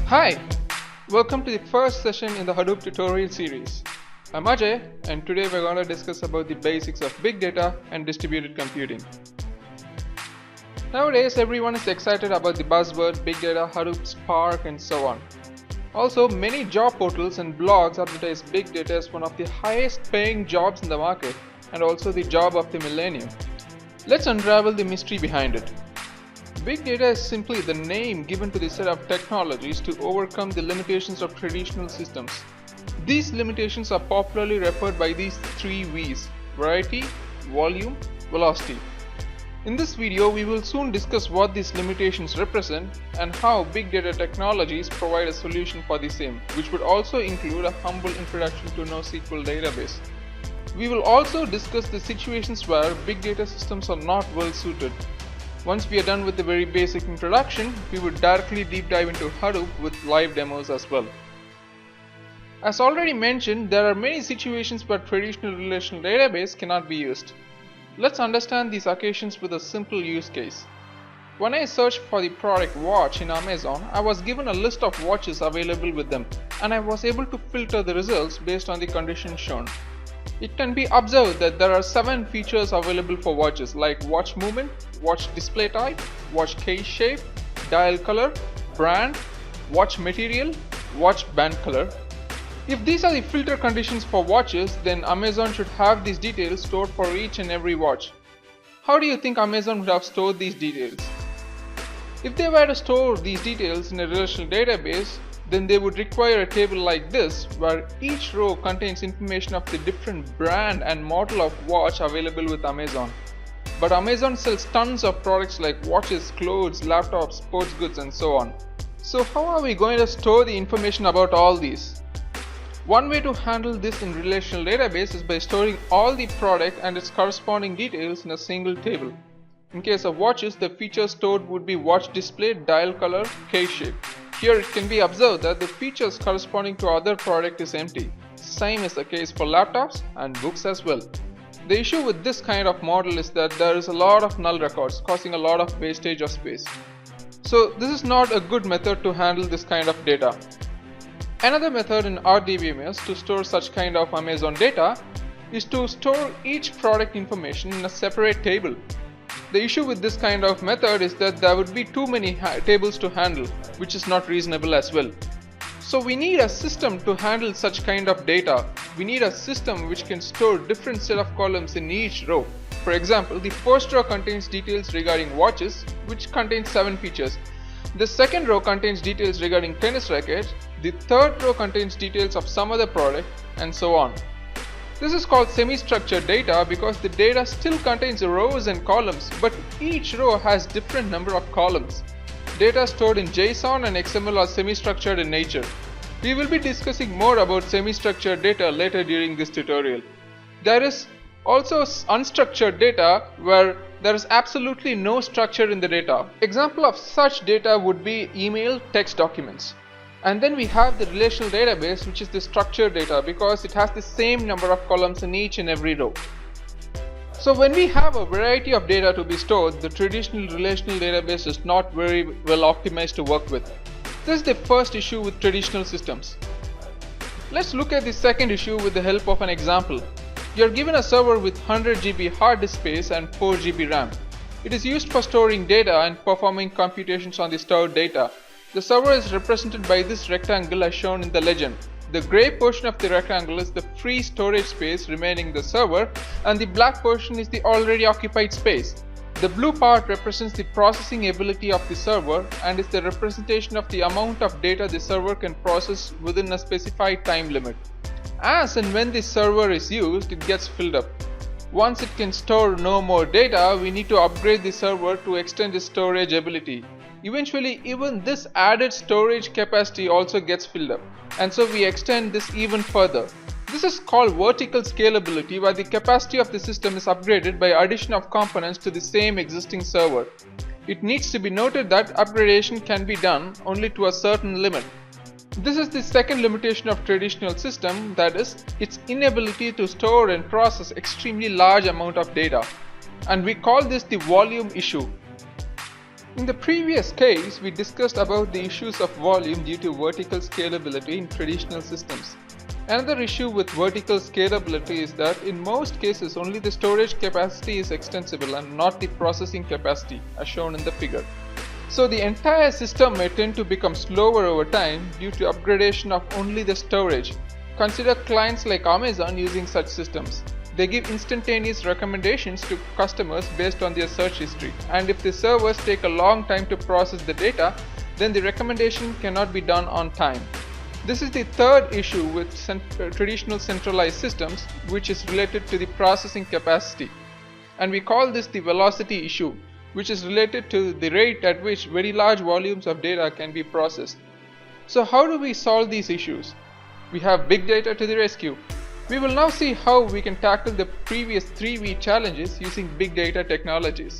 Hi, welcome to the first session in the Hadoop tutorial series. I'm Ajay, and today we're going to discuss about the basics of big data and distributed computing. Nowadays, everyone is excited about the buzzword big data, Hadoop, Spark, and so on. Also, many job portals and blogs advertise big data as one of the highest paying jobs in the market and also the job of the millennium. Let's unravel the mystery behind it. Big data is simply the name given to the set of technologies to overcome the limitations of traditional systems. These limitations are popularly referred by these three V's: variety, volume, velocity. In this video, we will soon discuss what these limitations represent and how big data technologies provide a solution for the same, which would also include a humble introduction to NO-SQL database. We will also discuss the situations where big data systems are not well suited. Once we are done with the very basic introduction, we would directly deep dive into Hadoop with live demos as well. As already mentioned, there are many situations where traditional relational database cannot be used. Let's understand these occasions with a simple use case. When I searched for the product watch in Amazon, I was given a list of watches available with them, and I was able to filter the results based on the conditions shown. It can be observed that there are 7 features available for watches, like watch movement, watch display type, watch case shape, dial color, brand, watch material, watch band color. If these are the filter conditions for watches, then Amazon should have these details stored for each and every watch. How do you think Amazon would have stored these details? If they were to store these details in a relational database, then they would require a table like this, where each row contains information of the different brand and model of watch available with Amazon. But Amazon sells tons of products like watches, clothes, laptops, sports goods, and so on. So how are we going to store the information about all these? One way to handle this in relational database is by storing all the product and its corresponding details in a single table. In case of watches, the features stored would be watch display, dial color, case shape. Here it can be observed that the features corresponding to other product is empty. Same is the case for laptops and books as well. The issue with this kind of model is that there is a lot of null records, causing a lot of wastage of space. So this is not a good method to handle this kind of data. Another method in RDBMS to store such kind of Amazon data is to store each product information in a separate table. The issue with this kind of method is that there would be too many tables to handle, which is not reasonable as well. So we need a system to handle such kind of data. We need a system which can store different set of columns in each row. For example, the first row contains details regarding watches, which contains 7 features. The second row contains details regarding tennis rackets. The third row contains details of some other product, and so on. This is called semi-structured data because the data still contains rows and columns, but each row has different number of columns. Data stored in JSON and XML are semi-structured in nature. We will be discussing more about semi-structured data later during this tutorial. There is also unstructured data where there is absolutely no structure in the data. Example of such data would be email, text documents. And then we have the relational database, which is the structured data because it has the same number of columns in each and every row. So when we have a variety of data to be stored, the traditional relational database is not very well optimized to work with. This is the first issue with traditional systems. Let's look at the second issue with the help of an example. You are given a server with 100 GB hard disk space and 4 GB RAM. It is used for storing data and performing computations on the stored data. The server is represented by this rectangle as shown in the legend. The grey portion of the rectangle is the free storage space remaining in the server, and the black portion is the already occupied space. The blue part represents the processing ability of the server and is the representation of the amount of data the server can process within a specified time limit. As and when the server is used, it gets filled up. Once it can store no more data, we need to upgrade the server to extend its storage ability. Eventually, even this added storage capacity also gets filled up, and so we extend this even further. This is called vertical scalability, where the capacity of the system is upgraded by addition of components to the same existing server. It needs to be noted that upgradation can be done only to a certain limit. This is the second limitation of traditional system, that is, its inability to store and process extremely large amount of data, and we call this the volume issue. In the previous case, we discussed about the issues of volume due to vertical scalability in traditional systems. Another issue with vertical scalability is that in most cases only the storage capacity is extensible and not the processing capacity, as shown in the figure. So the entire system may tend to become slower over time due to upgradation of only the storage. Consider clients like Amazon using such systems. They give instantaneous recommendations to customers based on their search history, and if the servers take a long time to process the data, then the recommendation cannot be done on time. This is the third issue with traditional centralized systems, which is related to the processing capacity. And we call this the velocity issue, which is related to the rate at which very large volumes of data can be processed. So how do we solve these issues? We have big data to the rescue. We will now see how we can tackle the previous 3V challenges using big data technologies.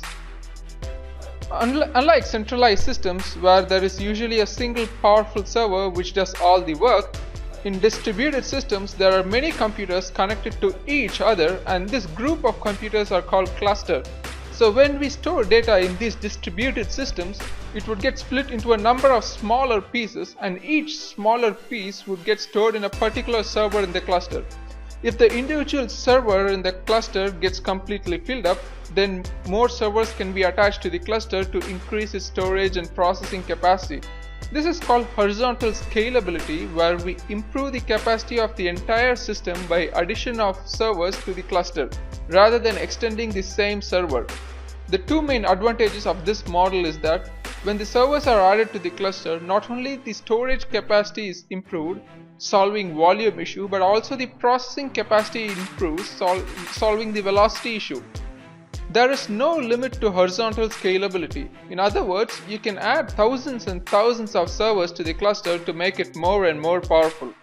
Unlike centralized systems where there is usually a single powerful server which does all the work, in distributed systems there are many computers connected to each other, and this group of computers are called cluster. So when we store data in these distributed systems, it would get split into a number of smaller pieces, and each smaller piece would get stored in a particular server in the cluster. If the individual server in the cluster gets completely filled up, then more servers can be attached to the cluster to increase its storage and processing capacity. This is called horizontal scalability, where we improve the capacity of the entire system by addition of servers to the cluster, rather than extending the same server. The two main advantages of this model is that when the servers are added to the cluster, not only the storage capacity is improved, solving volume issue, but also the processing capacity improves, solving the velocity issue. There is no limit to horizontal scalability. In other words, you can add thousands and thousands of servers to the cluster to make it more and more powerful.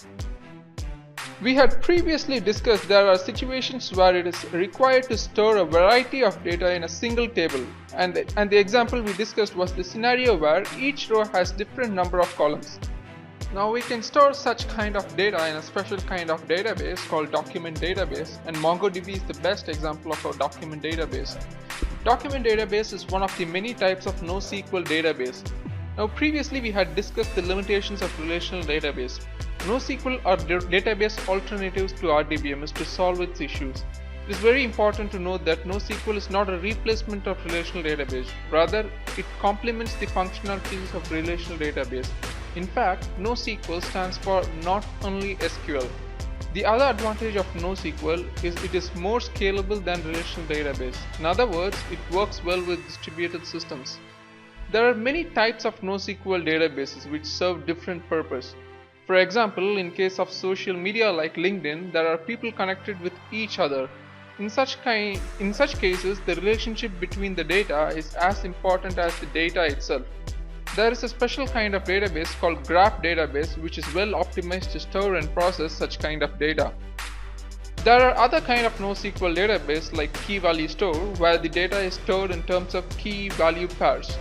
We had previously discussed there are situations where it is required to store a variety of data in a single table, and the example we discussed was the scenario where each row has different number of columns. Now we can store such kind of data in a special kind of database called document database, and MongoDB is the best example of a document database. Document database is one of the many types of NO-SQL database. Now previously we had discussed the limitations of relational database. NoSQL are database alternatives to RDBMS to solve its issues. It is very important to note that NoSQL is not a replacement of relational database. Rather, it complements the functionalities of relational database. In fact, NoSQL stands for not only SQL. The other advantage of NoSQL is it is more scalable than relational database. In other words, it works well with distributed systems. There are many types of NoSQL databases which serve different purposes. For example, in case of social media like LinkedIn, there are people connected with each other. In such cases, the relationship between the data is as important as the data itself. There is a special kind of database called graph database which is well optimized to store and process such kind of data. There are other kind of NoSQL database like key value store where the data is stored in terms of key value pairs.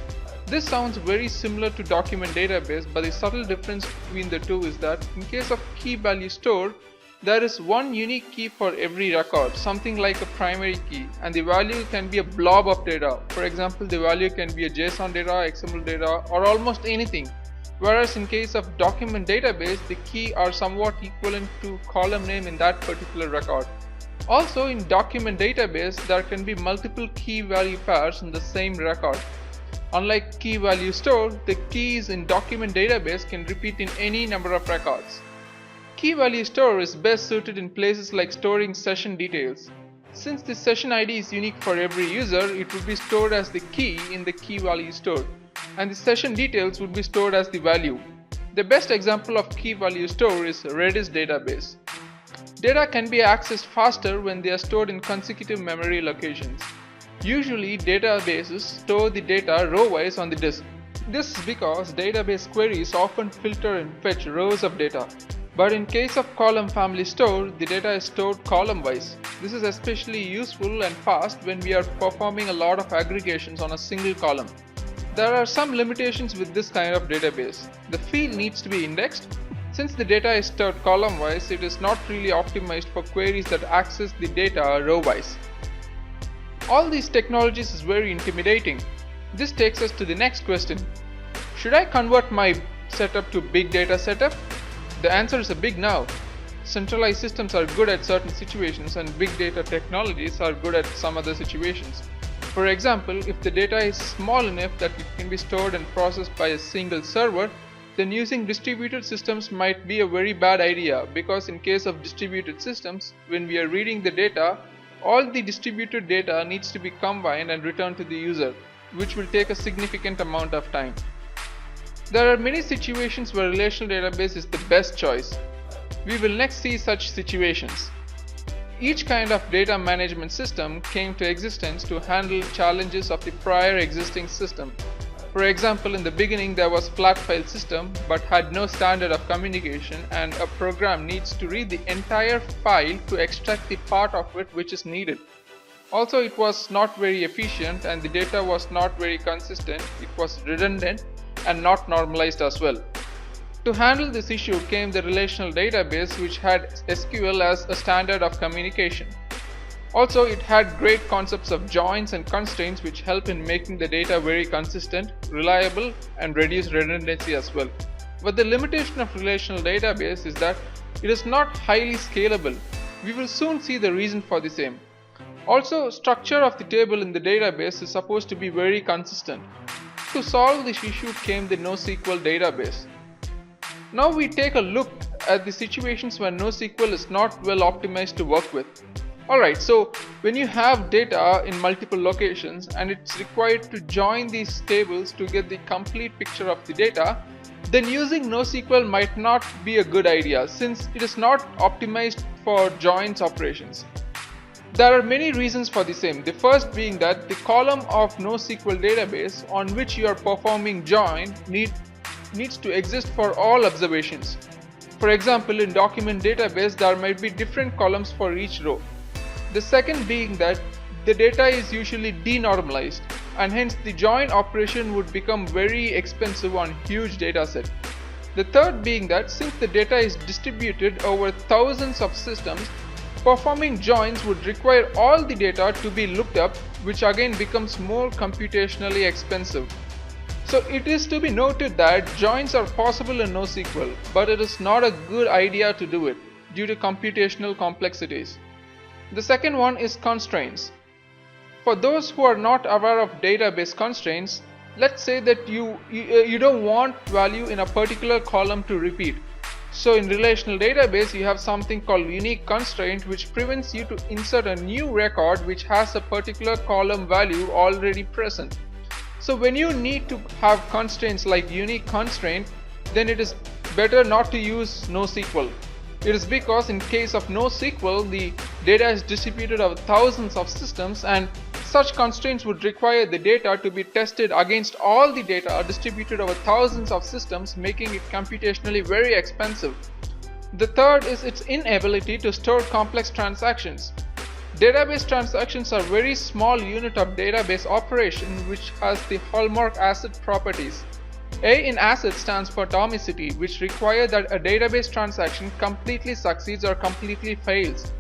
This sounds very similar to document database, but the subtle difference between the two is that in case of key value store, there is one unique key for every record, something like a primary key, and the value can be a blob of data. For example, the value can be a JSON data, XML data, or almost anything. Whereas in case of document database, the key are somewhat equivalent to column name in that particular record. Also, in document database, there can be multiple key value pairs in the same record. Unlike key value store, the keys in document database can repeat in any number of records. Key value store is best suited in places like storing session details. Since the session ID is unique for every user, it would be stored as the key in the key value store, and the session details would be stored as the value. The best example of key value store is Redis database. Data can be accessed faster when they are stored in consecutive memory locations. Usually, databases store the data row-wise on the disk. This is because database queries often filter and fetch rows of data. But in case of column family store, the data is stored column-wise. This is especially useful and fast when we are performing a lot of aggregations on a single column. There are some limitations with this kind of database. The field needs to be indexed. Since the data is stored column-wise, it is not really optimized for queries that access the data row-wise. All these technologies is very intimidating. This takes us to the next question. Should I convert my setup to big data setup? The answer is a big no. Centralized systems are good at certain situations and big data technologies are good at some other situations. For example, if the data is small enough that it can be stored and processed by a single server, then using distributed systems might be a very bad idea, because in case of distributed systems, when we are reading the data, all the distributed data needs to be combined and returned to the user, which will take a significant amount of time. There are many situations where relational database is the best choice. We will next see such situations. Each kind of data management system came to existence to handle challenges of the prior existing system. For example, in the beginning there was flat file system but had no standard of communication, and a program needs to read the entire file to extract the part of it which is needed. Also, it was not very efficient and the data was not very consistent, it was redundant and not normalized as well. To handle this issue came the relational database, which had SQL as a standard of communication. Also, it had great concepts of joins and constraints which help in making the data very consistent, reliable and reduce redundancy as well. But the limitation of relational database is that it is not highly scalable. We will soon see the reason for the same. Also, structure of the table in the database is supposed to be very consistent. To solve this issue came the NO-SQL database. Now we take a look at the situations where NO-SQL is not well optimized to work with. Alright, so when you have data in multiple locations and it's required to join these tables to get the complete picture of the data, then using NO-SQL might not be a good idea since it is not optimized for joins operations. There are many reasons for the same. The first being that the column of NO-SQL database on which you are performing join needs to exist for all observations. For example, in document database there might be different columns for each row. The second being that the data is usually denormalized and hence the join operation would become very expensive on huge data set. The third being that since the data is distributed over thousands of systems, performing joins would require all the data to be looked up, which again becomes more computationally expensive. So it is to be noted that joins are possible in NO-SQL, but it is not a good idea to do it due to computational complexities. The second one is constraints. For those who are not aware of database constraints, let's say that you don't want value in a particular column to repeat. So in relational database you have something called unique constraint, which prevents you to insert a new record which has a particular column value already present. So when you need to have constraints like unique constraint, then it is better not to use NO-SQL. It is because in case of NO-SQL, the data is distributed over thousands of systems and such constraints would require the data to be tested against all the data distributed over thousands of systems, making it computationally very expensive. The third is its inability to store complex transactions. Database transactions are very small unit of database operation which has the hallmark ACID properties. A in ACID stands for atomicity, which require that a database transaction completely succeeds or completely fails.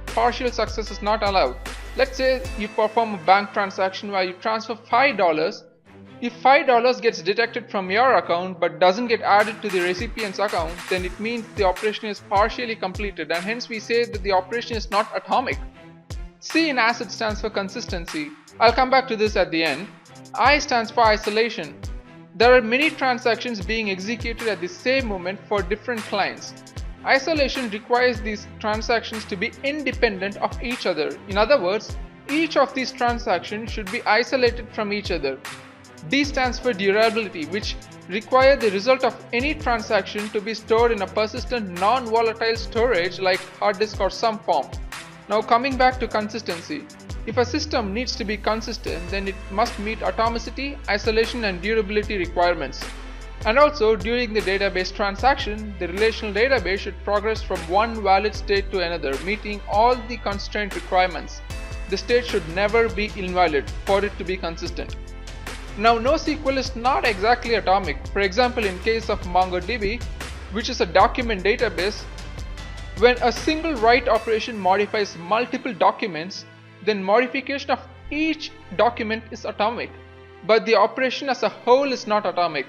Partial success is not allowed. Let's say you perform a bank transaction where you transfer $5. If $5 gets detected from your account but doesn't get added to the recipient's account, then it means the operation is partially completed and hence we say that the operation is not atomic. C in ACID stands for consistency. I'll come back to this at the end. I stands for isolation. There are many transactions being executed at the same moment for different clients. Isolation requires these transactions to be independent of each other. In other words, each of these transactions should be isolated from each other. D stands for durability, which require the result of any transaction to be stored in a persistent non-volatile storage like hard disk or some form. Now coming back to consistency. If a system needs to be consistent, then it must meet atomicity, isolation and durability requirements. And also during the database transaction, the relational database should progress from one valid state to another, meeting all the constraint requirements. The state should never be invalid for it to be consistent. Now NO-SQL is not exactly atomic. For example, in case of MongoDB, which is a document database, when a single write operation modifies multiple documents, then modification of each document is atomic. but the operation as a whole is not atomic.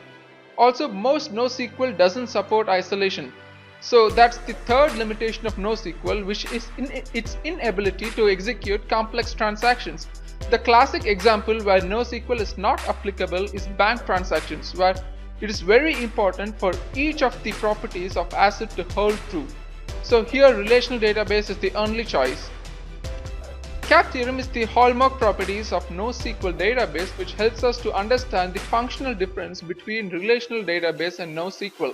Also, most NoSQL doesn't support isolation. So that's the third limitation of NoSQL, which is its inability to execute complex transactions. The classic example where NoSQL is not applicable is bank transactions, where it is very important for each of the properties of asset to hold true. So here relational database is the only choice. CAP theorem is the hallmark properties of NoSQL database, which helps us to understand the functional difference between relational database and NoSQL.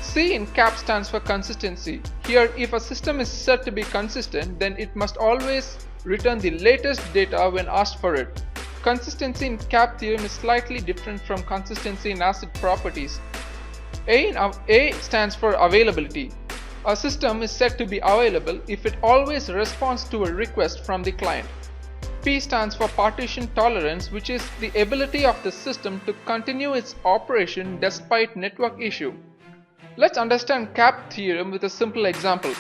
C in CAP stands for consistency. Here, if a system is said to be consistent, then it must always return the latest data when asked for it. Consistency in CAP theorem is slightly different from consistency in asset properties. A stands for availability. A system is said to be available if it always responds to a request from the client. P stands for partition tolerance, which is the ability of the system to continue its operation despite network issue. Let's understand CAP theorem with a simple example.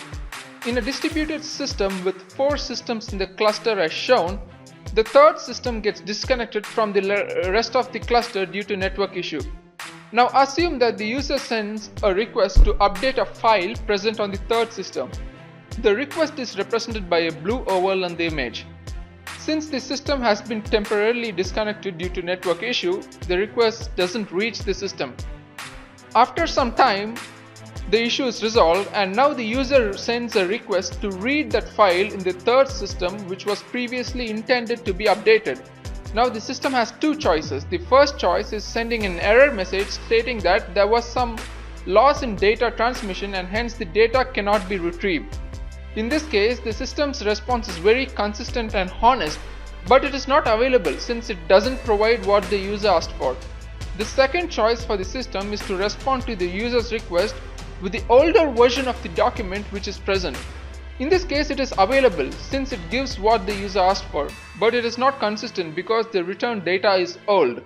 In a distributed system with 4 systems in the cluster as shown, the third system gets disconnected from the rest of the cluster due to network issue. Now assume that the user sends a request to update a file present on the third system. The request is represented by a blue oval on the image. Since the system has been temporarily disconnected due to network issue, the request doesn't reach the system. After some time, the issue is resolved and now the user sends a request to read that file in the third system, which was previously intended to be updated. Now the system has 2 choices. The first choice is sending an error message stating that there was some loss in data transmission and hence the data cannot be retrieved. In this case, the system's response is very consistent and honest, but it is not available since it doesn't provide what the user asked for. The second choice for the system is to respond to the user's request with the older version of the document which is present. In this case, it is available since it gives what the user asked for, but it is not consistent because the returned data is old.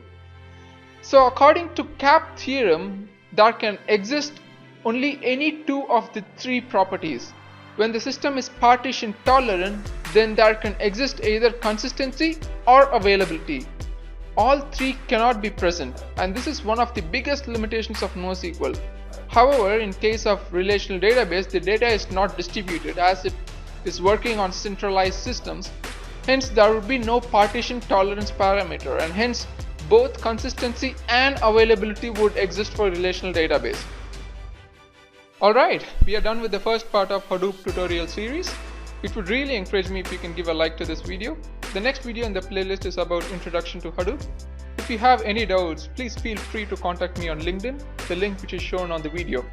So according to CAP theorem, there can exist only any 2 of the 3 properties. When the system is partition tolerant, then there can exist either consistency or availability. All 3 cannot be present, and this is one of the biggest limitations of NoSQL. However, in case of relational database, the data is not distributed as it is working on centralized systems. Hence, there would be no partition tolerance parameter, and hence both consistency and availability would exist for relational database. Alright, we are done with the first part of Hadoop tutorial series. It would really encourage me if you can give a like to this video. The next video in the playlist is about Introduction to Hadoop. If you have any doubts, please feel free to contact me on LinkedIn, the link which is shown on the video.